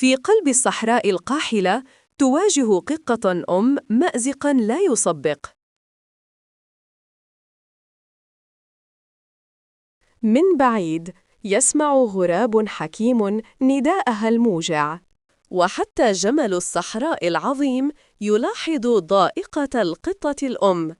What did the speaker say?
في قلب الصحراء القاحلة تواجه قطة مأزقاً لا يصبق. من بعيد يسمع غراب حكيم نداءها الموجع، وحتى جمل الصحراء العظيم يلاحظ ضائقة القطة الأم.